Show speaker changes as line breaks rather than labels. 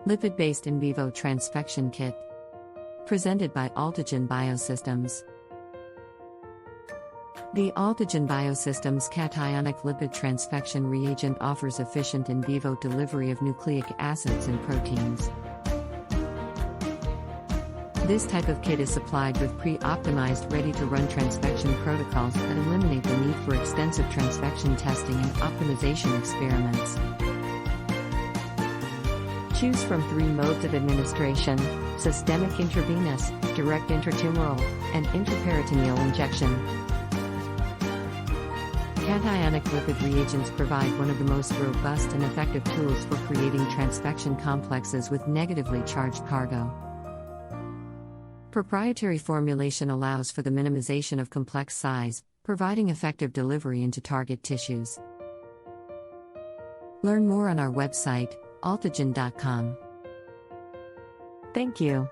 Lipid-based in vivo transfection kit. Presented by Altigen Biosystems. The Altigen Biosystems cationic lipid transfection reagent offers efficient in vivo delivery of nucleic acids and proteins. This type of kit is supplied with pre-optimized ready-to-run transfection protocols that eliminate the need for extensive transfection testing and optimization experiments. Choose from 3 modes of administration: systemic intravenous, direct intratumoral, and intraperitoneal injection. Cationic lipid reagents provide one of the most robust and effective tools for creating transfection complexes with negatively charged cargo. Proprietary formulation allows for the minimization of complex size, providing effective delivery into target tissues. Learn more on our website, altigen.com. Thank you.